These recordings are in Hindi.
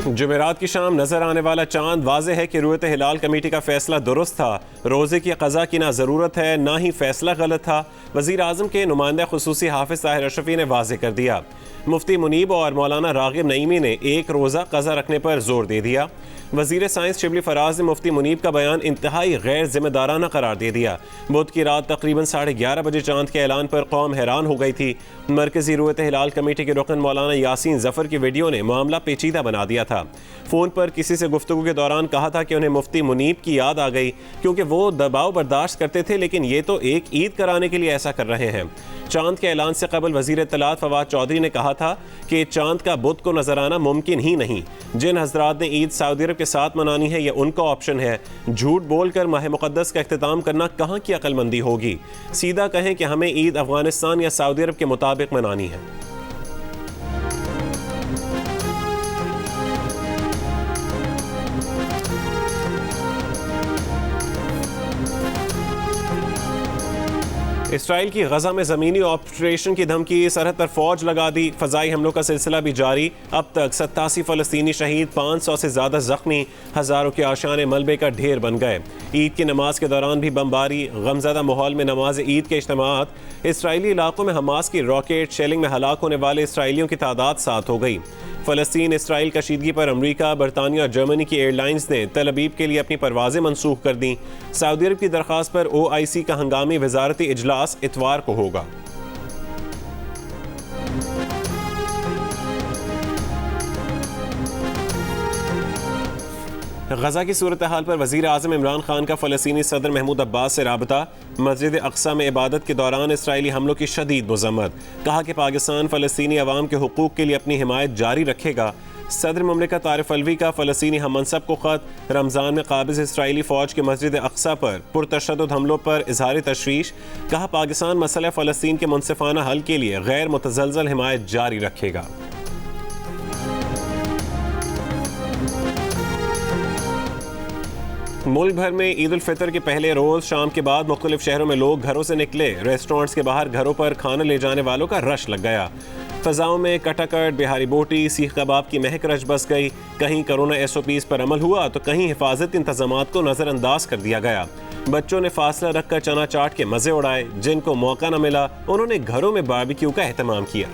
जुमेरात की शाम नजर आने वाला चांद वाज़ेह है कि रुयत हिलाल कमेटी का फैसला दुरुस्त था। रोज़े की क़ज़ा की ना ज़रूरत है ना ही फैसला गलत था। वज़ीर आज़म के नुमाइंदा खुसूसी हाफिज़ ताहिर अशरफी ने वाज़ेह कर दिया। मुफ्ती मुनीब और मौलाना रागिब नईमी ने एक रोज़ा क़ज़ा रखने पर जोर दे दिया। वज़ीर साइंस शिबली फराज ने मुफ्ती मुनीब का बयान इंतहाई गैर जिम्मेदाराना करार दे दिया। बुध की रात तकरीबन 11:30 बजे चांद के ऐलान पर कौम हैरान हो गई थी। मरकजी रुयत हिलाल कमेटी के रुकन मौलाना यासीन जफ़र की वीडियो ने मामला पेचीदा बना दिया था। फ़ोन पर किसी से गुफ्तगू के दौरान कहा था कि उन्हें मुफ्ती मुनीब की याद आ गई क्योंकि वो दबाव बर्दाश्त करते थे, लेकिन ये तो एक ईद कराने के लिए ऐसा कर रहे हैं। चांद के ऐलान से कबल वज़ीर इत्तलात फवाद चौधरी ने कहा था कि चांद का बुध को नजर आना मुमकिन ही नहीं। जिन हजरात ने ईद सऊदी अरब के साथ मनानी है, यह उनका ऑप्शन है। झूठ बोलकर माह मुक़द्दस का इख्तिताम करना कहाँ की अक्लमंदी होगी। सीधा कहें कि हमें ईद अफगानिस्तान या सऊदी अरब के मुताबिक मनानी है। इसराइल की गजा में ज़मीनी ऑपरेशन की धमकी, सरहद पर फौज लगा दी। फ़ज़ाई हमलों का सिलसिला भी जारी। अब तक 87 फ़लस्तीनी शहीद, 500 से ज़्यादा ज़ख्मी, हज़ारों के आशाने मलबे का ढेर बन गए। ईद की नमाज के दौरान भी बमबारी, गमज़दा माहौल में नमाज ईद के इज्तिमात। इसराइली इलाकों में हमास की रॉकेट शेलिंग में हलाक होने वाले इसराइलियों की तादाद 7 हो गई। फ़लस्तीन इसराइल कशीदगी पर अमरीका, बरतानिया और जर्मनी की एयरलाइंस ने तल अबीब के लिए अपनी परवाज़ें मनसूख कर दी। सऊदी अरब की दरख्वास्त पर OIC का हंगामी वज़ारती इजलास इतवार को होगा। गजा की सूरत हाल पर वज़ीर आज़म इमरान खान का फ़लस्तीनी सदर महमूद अब्बास से राबता। मस्जिद अक्सा में इबादत के दौरान इसराइली हमलों की शदीद मज़म्मत। कहा कि पाकिस्तान फ़लस्तीनी अवाम के हुकूक़ के लिए अपनी हिमायत जारी रखेगा। सदर मुमलिकत आरिफ अलवी का फ़लस्तीनी हम मनसब को ख़त। रमज़ान में काबिज़ इसराइली फ़ौज के मस्जिद अक्सा पर पुरतशद्दुद हमलों पर इज़हार तशवीश। कहा पाकिस्तान मसला फ़लस्तीन के मुनसिफ़ाना हल के लिए गैर मुतज़लज़ल हिमायत जारी रखेगा। मुल्क भर में ईद उल फितर के पहले रोज़ शाम के बाद मुख्तलिफ शहरों में लोग घरों से निकले। रेस्टोरेंट्स के बाहर घरों पर खाना ले जाने वालों का रश लग गया। फ़ज़ाओं में कटाकट, बिहारी बोटी, सीख कबाब की महक रच बस गई। कहीं कोरोना SOPs पर अमल हुआ तो कहीं हिफाजती इंतजामात को नज़रअंदाज कर दिया गया। बच्चों ने फासला रखकर चना चाट के मज़े उड़ाए। जिनको मौका न मिला उन्होंने घरों में बारबेक्यू का एहतमाम किया।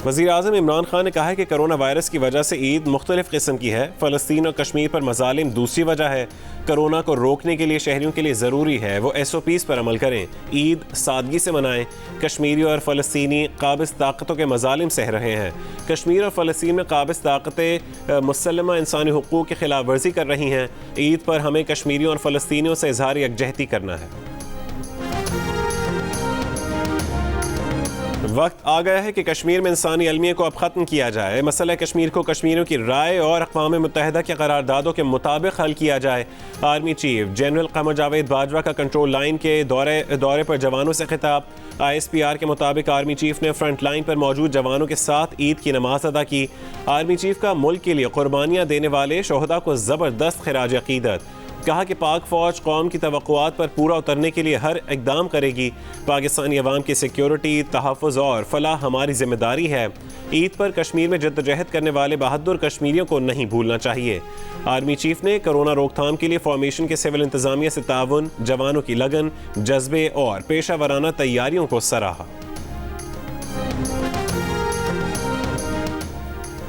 वज़ीर आज़म इमरान खान ने कहा है कि कोरोना वायरस की वजह से ईद मुख्तलिफ किस्म की है। फ़लस्तीन और कश्मीर पर मज़ालिम दूसरी वजह है। कोरोना को रोकने के लिए शहरियों के लिए ज़रूरी है वो SOPs पर अमल करें। ईद सादगी से मनाएं। कश्मीरी और फ़लस्तीनी काबिज़ ताकतों के मज़ालिम सह रहे हैं। कश्मीर और फ़लस्तीन में काबिज़ ताकतें मुसल्लमा इंसानी हुकूक़ की खिलाफ वर्जी कर रही हैं। ईद पर हमें कश्मीरियों और फ़लस्तीनियों से इज़हार यकजहती करना है। वक्त आ गया है कि कश्मीर में इंसानी अलमिया को अब ख़त्म किया जाए। मसला कश्मीर को कश्मीरियों की राय और अक़वाम मुत्तहिदा के करारदादों के मुताबिक हल किया जाए। आर्मी चीफ जनरल क़मर जावेद बाजवा का कंट्रोल लाइन के दौरे पर जवानों से खिताब। ISPR के मुताबिक आर्मी चीफ ने फ्रंट लाइन पर मौजूद जवानों के साथ ईद की नमाज अदा की। आर्मी चीफ का मुल्क के लिए कुर्बानियाँ देने वाले शोहदा को ज़बरदस्त खिराज अक़ीदत। कहा कि पाक फ़ौज कौम की तवक्कुआत पर पूरा उतरने के लिए हर इक़दाम करेगी। पाकिस्तानी अवाम की सिक्योरिटी, तहफ़्फ़ुज़ और फलाह हमारी ज़िम्मेदारी है। ईद पर कश्मीर में जद्दोजहद करने वाले बहादुर कश्मीरियों को नहीं भूलना चाहिए। आर्मी चीफ ने कोरोना रोकथाम के लिए फॉर्मेशन के सिविल इंतज़ामिया से ताउन, जवानों की लगन, जज्बे और पेशा वराना तैयारियों को सराहा।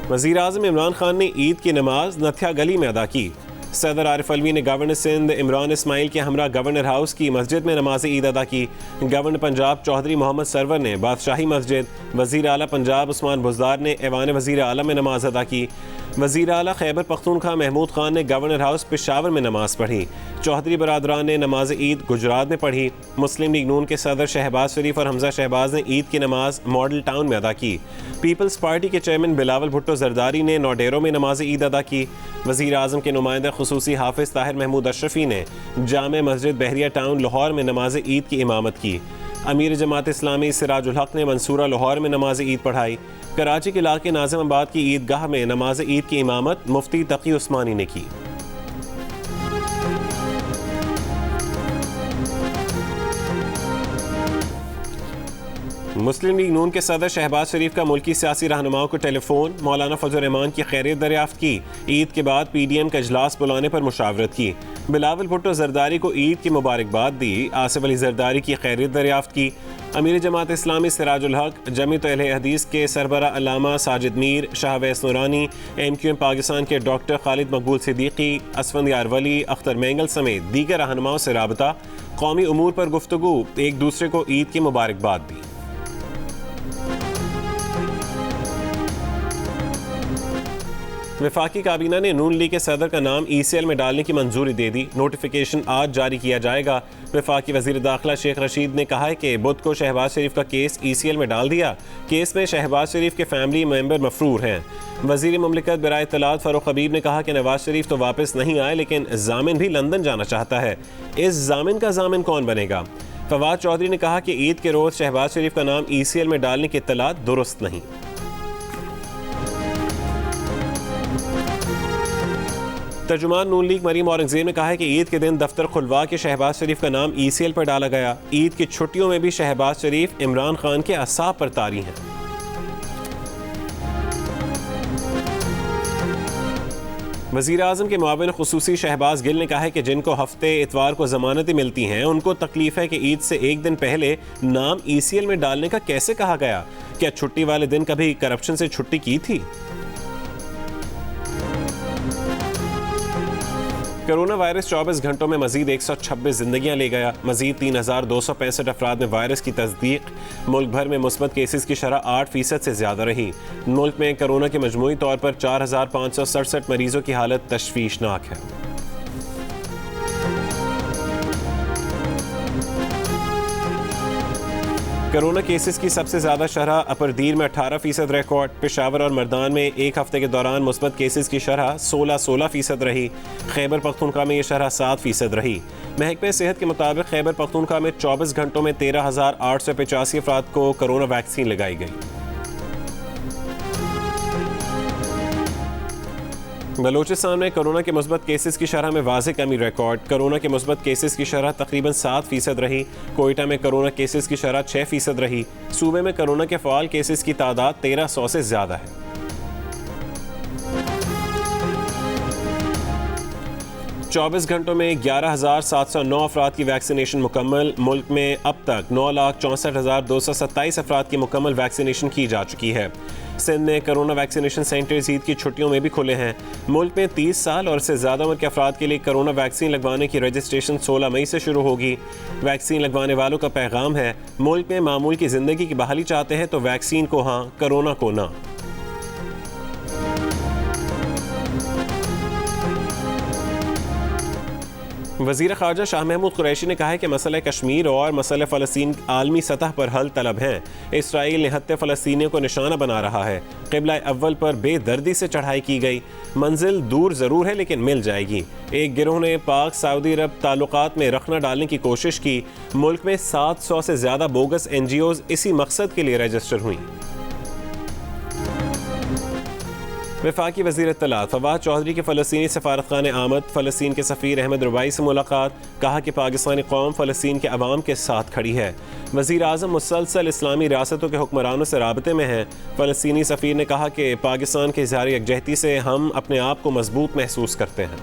वज़ीर आज़म इमरान खान ने ईद की नमाज नथिया गली में अदा की। सदर आरिफ अलवी ने गवर्नर सिंध इमरान इस्माइल के हमरा गवर्नर हाउस की मस्जिद में नमाज ईद अदा की। गवर्नर पंजाब चौधरी मोहम्मद सरवर ने बादशाही मस्जिद, वज़ीर आला पंजाब उस्मान बुज़दार ने ऐवान वज़ीर आला में नमाज अदा की। वज़ीर आला खैबर पख्तूनख्वा महमूद खान ने गवर्नर हाउस पेशावर में नमाज पढ़ी। चौधरी बरादरान ने नमाज ईद गुजरात में पढ़ी। मुस्लिम लीग नून के सदर शहबाज शरीफ और हमजा शहबाज ने ईद की नमाज मॉडल टाउन में अदा की। पीपल्स पार्टी के चेयरमैन बिलावल भुट्टो जरदारी ने नौडेरों में नमाज ईद अदा की। वज़ीर आज़म के नुमाइंदा खुसूसी हाफिज़ ताहिर महमूद अशरफी ने जामे मस्जिद बहरिया टाउन लाहौर में नमाज ईद की इमामत की। अमीर जमात इस्लामी सिराजुल हक ने मंसूरा लाहौर में नमाज ईद पढ़ाई। कराची के इलाके नाज़िमाबाद की ईदगाह में नमाज ईद की इमामत मुफ्ती तकी उस्मानी ने की। मुस्लिम लीग नून के सदर शहबाज शरीफ का मुल्की सियासी रहनुमाओं को टेलीफोन, मौलाना फजल रहमान की खैरियत दरियाफ्त की। ईद के बाद PDM का इजलास बुलाने पर मुशावरत की। बिलावल भुट्टो जरदारी को ईद की मुबारकबाद दी। आसिफ अली जरदारी की खैरियत दरियाफ्त की। अमीर जमात इस्लामी सिराजुल हक, जमीयत अहले हदीस के सरबरा अल्लामा साजिद मीर, शाहवैस नूरानी, MQM पाकिस्तान के डॉक्टर खालिद मकबूल सिद्दीकी, असफंदियार वली, अख्तर मेंगल समेत दीगर रहनुमाओं से राबता, कौमी उमूर पर गुफ्तगू, एक दूसरे को ईद की मुबारकबाद दी। वफाकी काबीना ने नून लीग के सदर का नाम ECL में डालने की मंजूरी दे दी। नोटिफिकेशन आज जारी किया जाएगा। वफाकी वजीर दाखिला शेख रशीद ने कहा है कि बुध को शहबाज शरीफ का केस ECL में डाल दिया। केस में शहबाज शरीफ के फैमिली मेंबर मफरूर हैं। वजीर मुमलिकत बराए इत्तलात फ़ारूक हबीब ने कहा कि नवाज शरीफ तो वापस नहीं आए, लेकिन जामिन भी लंदन जाना चाहता है। इस जामिन का जामिन कौन बनेगा? फवाद चौधरी ने कहा कि ईद के रोज़ शहबाज शरीफ का नाम ECL में डालने की इत्तलात दुरुस्त नहीं। तर्जुमान नून लीग मरीम औरंगजेब ने कहा है कि ईद के दिन दफ्तर खुलवा के शहबाज शरीफ का नाम ECL पर डाला गया। ईद की छुट्टियों में भी शहबाज शरीफ इमरान खान के असाब पर तारी हैं। वज़ीर आज़म के मुआविन खुसूसी शहबाज गिल ने कहा है कि जिनको हफ्ते इतवार को जमानतें मिलती हैं, उनको तकलीफ है कि ईद से एक दिन पहले नाम ECL में डालने का कैसे कहा गया। क्या छुट्टी वाले दिन कभी करप्शन से छुट्टी की थी? कोरोना वायरस 24 घंटों में मजीद 126 जिंदगियां ले गया। मजीद 3265 अफराद में वायरस की तस्दीक। मुल्क भर में मुस्बत केसेस की शरह 8% से ज़्यादा रही। मुल्क में कोरोना के मजमूई तौर पर 4567 मरीजों की हालत तशवीशनाक है। कोरोना केसेस की सबसे ज़्यादा शरह अपरदीर में 18% रिकॉर्ड। पेशावर और मर्दान में एक हफ्ते के दौरान मुस्बत केसेस की शरह 16% रही। खैबर पख्तूनख्वा में ये शरह 7% रही। महकमे सेहत के मुताबिक खैबर पख्तूनख्वा में 24 घंटों में 13,885 अफराद को कोरोना वैक्सीन लगाई गई। बलोचिस्तान में कोरोना के मुस्बत केसेस की शरह में वाज़ेह कमी रिकॉर्ड। कोरोना के मुस्बत केसेस की शरह तकरीबन 7% रही। कोयटा में कोरोना केसेस की शरह 6% रही। सूबे में कोरोना के फ़ाल केसेस की तादाद 1300 से ज़्यादा है। 24 घंटों में 11,709 अफराद की वैक्सीनेशन मुकम्मल। मुल्क में अब तक 9,64,227 अफराद की मुकम्मल वैक्सीनेशन की जा चुकी है। सिंध में कोरोना वैक्सीनेशन सेंटर्स ईद की छुट्टियों में भी खुले हैं। मुल्क में 30 साल और इससे ज़्यादा उम्र के अफराद के लिए कोरोना वैक्सीन लगवाने की रजिस्ट्रेशन 16 मई से शुरू होगी। वैक्सीन लगवाने वालों का पैगाम है, मुल्क में मामूल की ज़िंदगी की बहाली चाहते हैं तो वैक्सीन को हाँ, कोरोना को ना। वज़ीर ख़ारजा शाह महमूद कुरैशी ने कहा है कि मसला कश्मीर और मसला फ़लस्तीन आलमी सतह पर हल तलब हैं। इसराइल निहत्ते फ़लस्तीनियों को निशाना बना रहा है। क़िबला अव्वल पर बेदर्दी से चढ़ाई की गई। मंजिल दूर ज़रूर है लेकिन मिल जाएगी। एक गिरोह ने पाक सऊदी अरब ताल्लुकात में रखना डालने की कोशिश की। मुल्क में 700 से ज़्यादा बोगस NGOs इसी मकसद के लिए रजिस्टर हुई। वफाकी वज़ीर इत्तलात फवाद चौधरी के फ़लस्तीनी सफारतखाने आमद। फ़लस्तीन के सफ़ीर अहमद रुबाई से मुलाकात। कहा कि पाकिस्तानी कौम फ़लस्तीन के अवाम के साथ खड़ी है। वज़ीर आज़म मुसलसल इस्लामी रियासतों के हुक्मरानों से राबते में हैं। फ़लस्तीनी सफ़ीर ने कहा कि पाकिस्तान के इज़हार यकजहती से हम अपने आप को मजबूत महसूस करते हैं।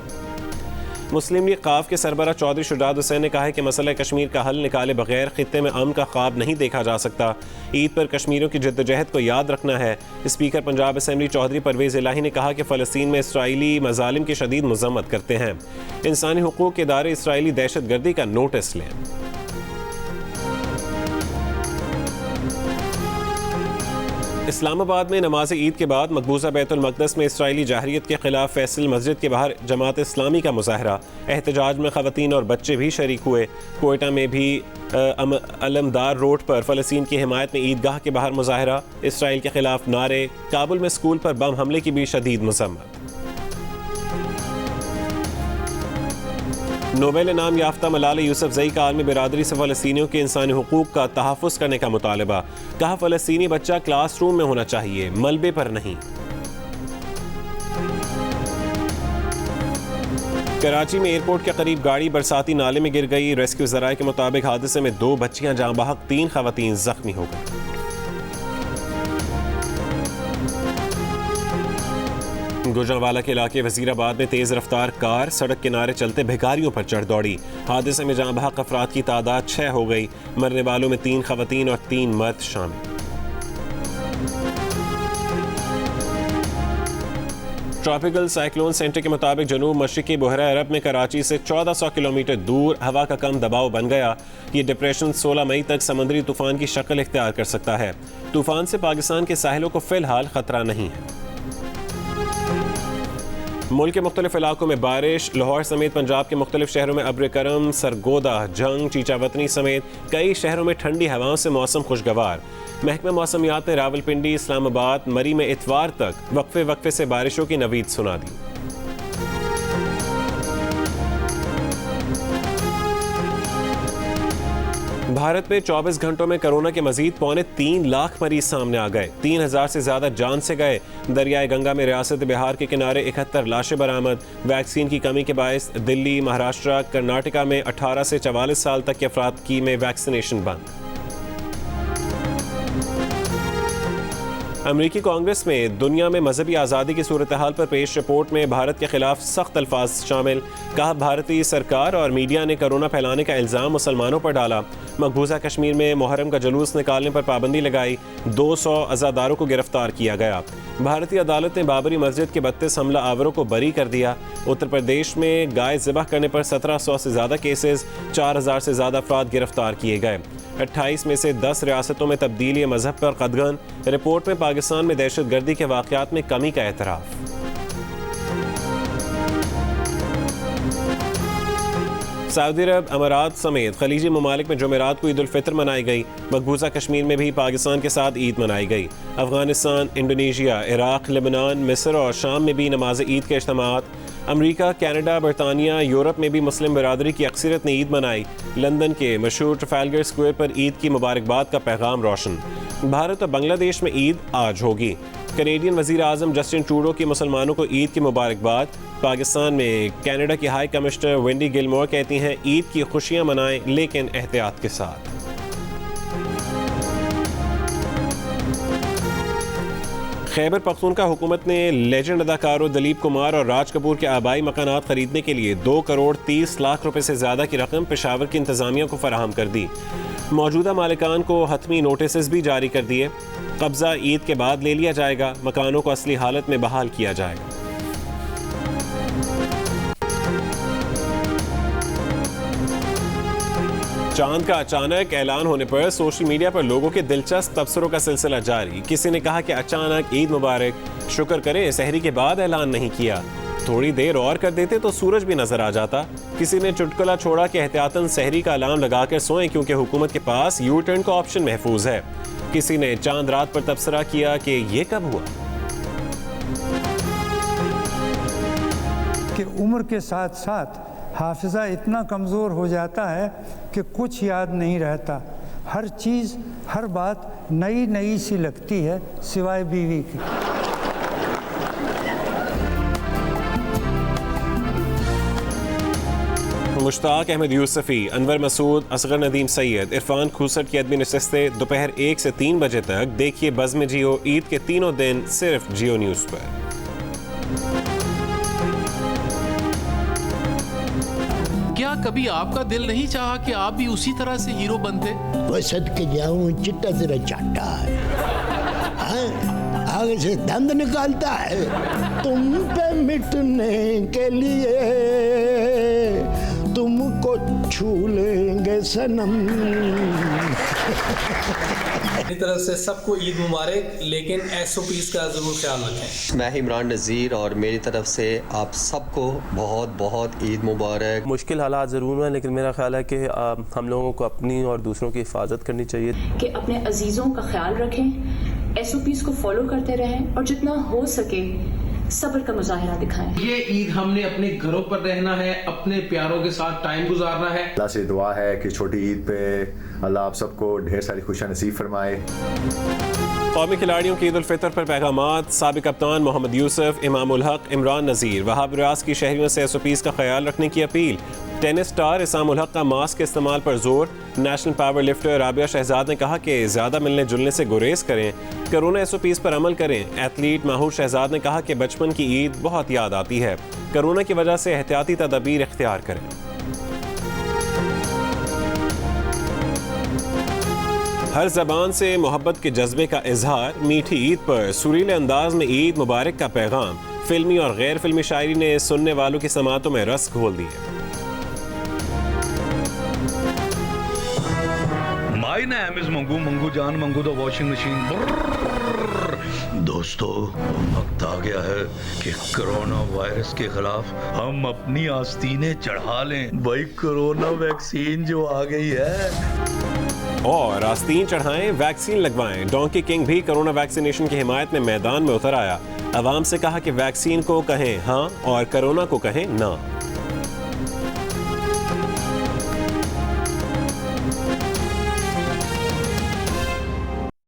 मुस्लिम लीग काफ के सरबरा चौधरी शुजात हुसैन ने कहा है कि मसला कश्मीर का हल निकाले बगैर खित्ते में अमन का ख्वाब नहीं देखा जा सकता। ईद पर कश्मीरियों की जद्दोजहद को याद रखना है। स्पीकर पंजाब असम्बली चौधरी परवेज़ इलाही ने कहा कि फ़लस्तीन में इसराइली मज़ालिम की शदीद मज़म्मत करते हैं। इंसानी हुकूक़ के इदारे इसराइली दहशत गर्दी का नोटिस लें। इस्लामाबाद में नमाज ईद के बाद मकबूजा बैतुल मक़दस में इसराइली जाहरियत के खिलाफ फैसल मस्जिद के बाहर जमात इस्लामी का मुजाहरा। एहतजाज में ख़वातीन और बच्चे भी शरीक हुए। कोयटा में भी अलमदार रोड पर फ़लस्तीन की हिमायत में ईदगाह के बाहर मुजाहरा। इसराइल के खिलाफ नारे। काबुल में स्कूल पर बम हमले की भी शदीद मज़म्मत। नोबेल इनाम याफ्ता मलाला यूसुफजई का आलमी बिरादरी से फ़लस्तीनियों के इंसानी हुकूक़ का तहफ़्फ़ुज़ करने का मुतालबा। कहा फ़लस्तीनी बच्चा क्लासरूम में होना चाहिए, मलबे पर नहीं। कराची में एयरपोर्ट के करीब गाड़ी बरसाती नाले में गिर गई। रेस्क्यू ज़राए के मुताबिक हादसे में 2 बच्चियां जाँ बहक, 3 ख़वातीन ज़ख्मी हो गई। गुजरांवाला के इलाके वजीराबाद में तेज़ रफ्तार कार सड़क किनारे चलते भिखारियों पर चढ़ दौड़ी। हादसे में जहां बहक अफराद की तादाद 6 हो गई। मरने वालों में 3 खवातीन और 3 मर्द शामिल। ट्रॉपिकल साइक्लोन सेंटर के मुताबिक जनूब मशरिकी बहरा अरब में कराची से 1400 किलोमीटर दूर हवा का कम दबाव बन गया। ये डिप्रेशन 16 मई तक समुद्री तूफान की शक्ल इख्तियार कर सकता है। तूफान से पाकिस्तान के साहिलों को फिलहाल खतरा नहीं है। मुल्क के मुख्तलिफ इलाकों में बारिश। लाहौर समेत पंजाब के मुख्तलिफ शहरों में अब्र करम, सरगोदा, जंग, चीचावतनी समेत कई शहरों में ठंडी हवाओं से मौसम खुशगवार। महकमा मौसमियात ने रावलपिंडी, इस्लामाबाद, मरी में इतवार तक वक्फे वक्फे से बारिशों की नवीद सुना दी। भारत में 24 घंटों में कोरोना के मजीद 3.25 लाख मरीज सामने आ गए। 3000 से ज्यादा जान से गए। दरियाए गंगा में रियासत बिहार के किनारे 71 लाशें बरामद। वैक्सीन की कमी के बायस दिल्ली, महाराष्ट्र, कर्नाटका में 18 से 44 साल तक के अफराद की में वैक्सीनेशन बंद। अमरीकी कांग्रेस में दुनिया में मजहबी आज़ादी की सूरत हाल पर पेश रिपोर्ट में भारत के खिलाफ सख्त अल्फाज शामिल। कहा, भारतीय सरकार और मीडिया ने कोरोना फैलाने का इल्ज़ाम मुसलमानों पर डाला। मकबूजा कश्मीर में मुहर्रम का जुलूस निकालने पर पाबंदी लगाई। 200 अज़ादारों को गिरफ्तार किया गया। भारतीय अदालत ने बाबरी मस्जिद के 32 हमला आवरों को बरी कर दिया। उत्तर प्रदेश में गाय ज़िबह करने पर 1700 से ज़्यादा केसेस, 4000 से ज़्यादा अफराद गिरफ्तार किए गए। 28 में से 10 रियासतों में तब्दीली मजहब पर कदगन। रिपोर्ट में पाकिस्तान में दहशत गर्दी के वाक़यात में कमी का एतराफ़। सऊदी अरब, अमारात समेत खलीजी ममालिक में जुमेरात को ईद उल फितर मनाई गई। मकबूजा कश्मीर में भी पाकिस्तान के साथ ईद मनाई गई। अफगानिस्तान, इंडोनेशिया, इराक, लेबनान, मिस्र और शाम में भी नमाज ईद के इज्तिमात। अमरीका, कनाडा, बरतानिया, यूरोप में भी मुस्लिम बिरादरी की अक्सरियत ने ईद मनाई। लंदन के मशहूर ट्रफालगर स्क्वायर पर ईद की मुबारकबाद का पैगाम रोशन। भारत और बांग्लादेश में ईद आज होगी। कैनेडियन वज़ीर आज़म जस्टिन ट्रूडो की मुसलमानों को ईद की मुबारकबाद। पाकिस्तान में कनाडा की हाई कमिश्नर वेंडी गिलमोर कहती हैं, ईद की खुशियां मनाएं लेकिन एहतियात के साथ। खैबर पख्तूनख्वा हुकूमत ने लेजेंड अदाकारों दिलीप कुमार और राज कपूर के आबाई मकानात खरीदने के लिए 2 करोड़ 30 लाख रुपए से ज़्यादा की रकम पेशावर की इंतज़ामिया को फराहम कर दी। मौजूदा मालिकान को हतमी नोटिस भी जारी कर दिए। कब्जा ईद के बाद ले लिया जाएगा। मकानों को असली हालत में बहाल किया जाएगा। चांद का अचानक ऐलान होने पर सोशल मीडिया पर लोगों के दिलचस्प तबसरों का सिलसिला जारी। किसी ने कहा कि अचानक ईद मुबारक, शुक्र करें सहरी के बाद ऐलान नहीं किया, थोड़ी देर और कर देते तो सूरज भी नजर आ जाता। किसी ने चुटकुला छोड़ा कि एहतियातन सहरी का अलार्म लगाकर सोएं क्योंकि हुकूमत के पास यू टर्न का ऑप्शन महफूज है। किसी ने चांद रात पर तबसरा किया कि ये कब हुआ। कि उम्र के साथ साथ हाफिज़ा इतना कमज़ोर हो जाता है कि कुछ याद नहीं रहता। हर चीज़, हर बात नई नई सी लगती है सिवाय बीवी की। मुश्ताक अहमद यूसुफी, अनवर मसूद, असगर नदीम सैयद, इरफान खूसट की अदबी नशिस्तें दोपहर 1 से 3 बजे तक देखिए बज़ में जियो। ईद के तीनों दिन सिर्फ जियो न्यूज़ पर। क्या कभी आपका दिल नहीं चाहा कि आप भी उसी तरह से हीरो बनते? वो सदके जाऊं, चिट्टा तेरा चाटा है, आगे से दंद निकालता है। तुम पे मिटने के लिए तुमको छू लेंगे सनम। मेरी तरफ से सबको ईद मुबारक, लेकिन SOPs का जरूर ख्याल रखें। मैं इमरान नज़ीर और मेरी तरफ से आप सबको बहुत बहुत ईद मुबारक। मुश्किल हालात ज़रूर हैं, लेकिन मेरा ख्याल है कि हम लोगों को अपनी और दूसरों की हिफाजत करनी चाहिए। कि अपने अजीज़ों का ख्याल रखें, SOPs को फॉलो करते रहें और जितना हो सके सब्र का मुजाहिरा दिखाएं। ये ईद हमने अपने घरों पर रहना है, अपने प्यारों के साथ टाइम गुजारना है। अल्लाह से दुआ है कि छोटी ईद पे अल्लाह आप सबको ढेर सारी खुशियां नसीब फरमाए। कौमी खिलाड़ियों की ईद उल फितर पर पैगामात। साबिक कप्तान मोहम्मद यूसुफ, इमामुल हक, इमरान नज़ीर, वहाब रियाज की शहरियों से SOPs का ख्याल रखने की अपील। टेनिस स्टार इसाम उल हक का मास्क के इस्तेमाल पर जोर। National power lifter Rabia Shahzad ने कहा कि ज़्यादा मिलने जुलने से गुरेज करें, कोरोना SOPs पर अमल करें। एथलीट माहूर शहजाद ने कहा कि बचपन की ईद बहुत याद आती है, कोरोना की वजह से एहतियाती तदबीर इख्तियार करें। हर ज़बान से मोहब्बत के जज्बे का इजहार, मीठी ईद पर सुरीले अंदाज में ईद मुबारक का पैगाम। फिल्मी और गैर फिल्मी शायरी ने सुनने वालों की समातों में रस घोल दिए। My name is Mangu Mangu जान मंगू द वॉशिंग मशीन। दोस्तों, वक्त आ गया है कि कोरोना वायरस के खिलाफ हम अपनी आस्तीनें चढ़ा लें। भाई कोरोना वैक्सीन जो आ गई है, और आस्तीन चढ़ाएं, वैक्सीन लगवाएं। डोंकी किंग भी कोरोना वैक्सीनेशन की हिमायत में मैदान में उतर आया। अवाम से कहा कि वैक्सीन को कहें हाँ और कोरोना को कहें ना।